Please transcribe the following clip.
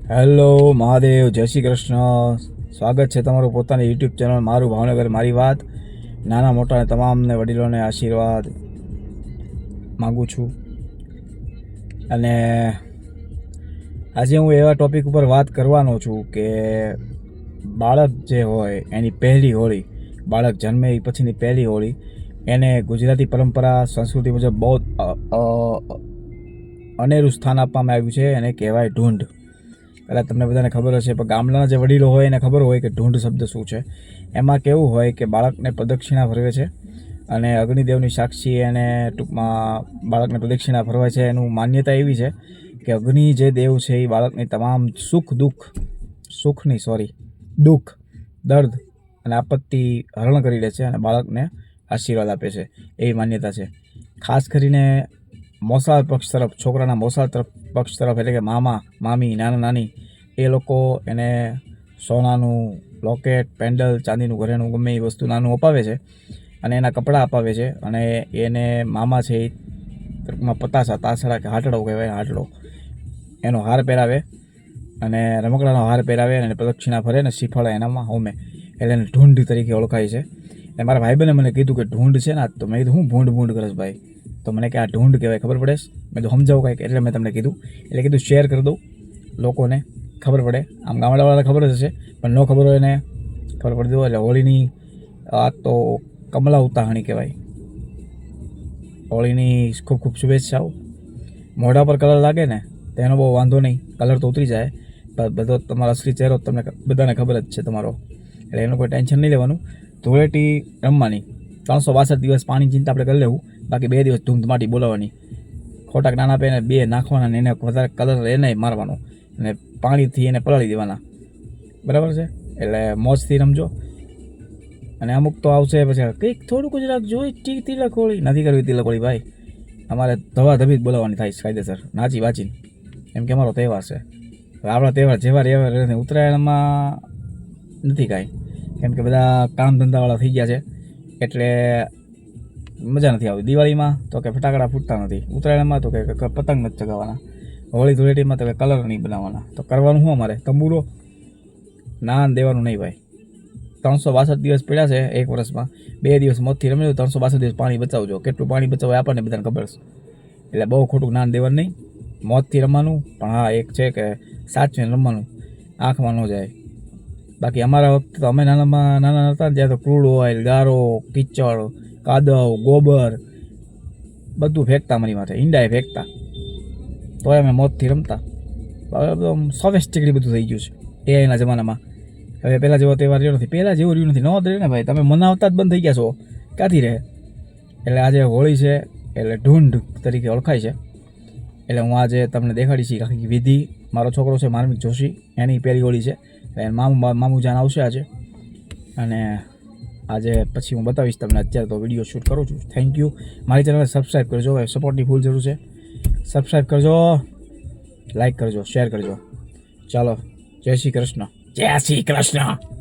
Hello Mahadev, જય શ્રી કૃષ્ણ. સ્વાગત છે તમારું પોતાની યુટ્યુબ ચેનલ મારું ભાવનગર મારી વાત. નાના મોટા તમામને વડીલોને આશીર્વાદ માગું છું. અને આજે હું એવા ટોપિક ઉપર વાત કરવાનો છું કે બાળક જે હોય એની પહેલી હોળી, બાળક જન્મે એ પછીની પહેલી હોળી, એને ગુજરાતી પરંપરા સંસ્કૃતિ મુજબ બહુ અનેરું સ્થાન આપવામાં આવ્યું છે. એને કહેવાય ઢૂંઢ. પહેલાં તમને બધાને ખબર હશે, પણ ગામડાના જે વડીલો હોય એને ખબર હોય કે ઢૂંઢ શબ્દ શું છે. એમાં કેવું હોય કે બાળકને પ્રદક્ષિણા ફરવે છે અને અગ્નિદેવની સાક્ષી એને ટૂંકમાં બાળકને પ્રદક્ષિણા ફરવાય છે. એનું માન્યતા એવી છે કે અગ્નિ જે દેવ છે એ બાળકની તમામ દુઃખ, દર્દ અને આપત્તિ હરણ કરી લે છે અને બાળકને આશીર્વાદ આપે છે, એવી માન્યતા છે. ખાસ કરીને મોસાળ પક્ષ તરફ, છોકરાના મોસાળ પક્ષ તરફ, એટલે કે મામા મામી, નાના નાની, એ લોકો એને સોનાનું લોકેટ, પેન્ડલ, ચાંદીનું ઘરેણું, ગમે એ વસ્તુ નાનું અપાવે છે અને એના કપડાં અપાવે છે. અને એને મામા છે એ ટૂંકમાં પતાસા, તાસડા કે હાટડો કહેવાય, હાટડો, એનો હાર પહેરાવે અને રમકડાનો હાર પહેરાવે અને પ્રદક્ષિણા ફરે અને શ્રીફળ એનામાં હોમે, એટલે એને ઢૂંઢ તરીકે ઓળખાય છે. અને મારા ભાઈબંધે મને કીધું કે ઢૂંઢ છે ને, તો મેં કીધું હું ભૂંડ કરસ ભાઈ, તો મને કે આ ઢૂંઢ કહેવાય, ખબર પડે? મેં તો સમજાવું કાંઈક, એટલે મેં તમને કીધું. એટલે કીધું શેર કરી દઉં, લોકોને ખબર પડે. આમ ગામડાવાળા ખબર જ હશે, પણ ન ખબર હોય એને ખબર પડી દઉં. એટલે હોળીની આ તો કમલા ઉતાહણી કહેવાય. હોળીની ખૂબ ખૂબ શુભેચ્છાઓ. મોઢા પર કલર લાગે ને તેનો બહુ વાંધો નહીં, કલર તો ઉતરી જાય, પણ બધો તમારો અસલી ચહેરો તમને બધાને ખબર જ છે તમારો, એટલે એનું કોઈ ટેન્શન નહીં લેવાનું. ધૂળેટી રમવાની 362 દિવસ પાણી ચિંતા આપણે કરી લેવું, બાકી 2 દિવસ ધૂમધમાટી બોલાવવાની. ખોટા જ્ઞાન આપે એને 2 નાખવાના ને એને વધારે કલર એને મારવાનો અને પાણીથી એને પલાળી દેવાના, બરાબર છે? એટલે મોજથી રમજો. અને અમુક તો આવશે પછી કંઈક થોડુંક જ રાખજો, તિલક હોળી નથી કરવી. તિલક હોળી ભાઈ અમારે ધબી જ બોલાવવાની થાય કાયદેસર, નાચી વાંચીને, એમ કે અમારો તહેવાર છે. આપણા તહેવાર જેવા રહેવા, ઉત્તરાયણમાં નથી કાંઈ, કેમ કે બધા કામ ધંધાવાળા થઈ ગયા છે, એટલે મજા નથી આવતી. દિવાળીમાં તો કે ફટાકડા ફૂટતા નથી, ઉત્તરાયણમાં તો કે પતંગ નથી ચગાવવાના, હોળી ધૂળેટીમાં તો કે કલર નહીં બનાવવાના. તો કરવાનું શું અમારે? તંબુરો ના દેવાનું નહીં ભાઈ. 362 દિવસ પડ્યા છે એક વર્ષમાં, 2 દિવસ મોતથી રમી લો, 362 દિવસ પાણી બચાવજો. કેટલું પાણી બચાવો આપણને બધાને ખબર છે, એટલે બહુ ખોટું જ્ઞાન દેવાનું નહીં. મોતથી રમવાનું, પણ હા એક છે કે સાચવીને રમવાનું, આંખમાં ન જાય. બાકી અમારા વખતે તો અમે નાના હતા ત્યાં તો ક્રૂડ ઓઇલ, ગારો, કિચડ, કાદવ, ગોબર બધું ફેંકતા અમારી માથે, ઈંડાએ ફેંકતા, તોય અમે મોતથી રમતા. હવે સોફિસ્ટિકેટેડ બધું થઈ ગયું છે એઆઈના જમાનામાં. હવે પહેલાં જેવો તહેવાર રહ્યો નથી, પહેલાં જેવું રહ્યું નથી, ન રહે ને ભાઈ. તમે મનાવતા જ બંધ થઈ ગયા છો, ક્યાંથી રહે? એટલે આજે હોળી છે એટલે ઢૂંઢ તરીકે ઓળખાય છે. એટલે હું આજે તમને દેખાડીશ આખી વિધિ. મારો છોકરો છે માર્મિક જોશી, એની પહેલી હોળી છે, એટલે મામુ જાન આવશે આજે, અને આજે પછી હું બતાવીશ તમને. અત્યારે તો વિડીયો શૂટ કરું છું. Thank you. મારી ચેનલને સબસ્ક્રાઈબ કરજો, સપોર્ટની ફૂલ જરૂર છે. સબસ્ક્રાઈબ કરજો, લાઈક કરજો, શેર કરજો. ચાલો, જય શ્રી કૃષ્ણ. જય શ્રી કૃષ્ણ.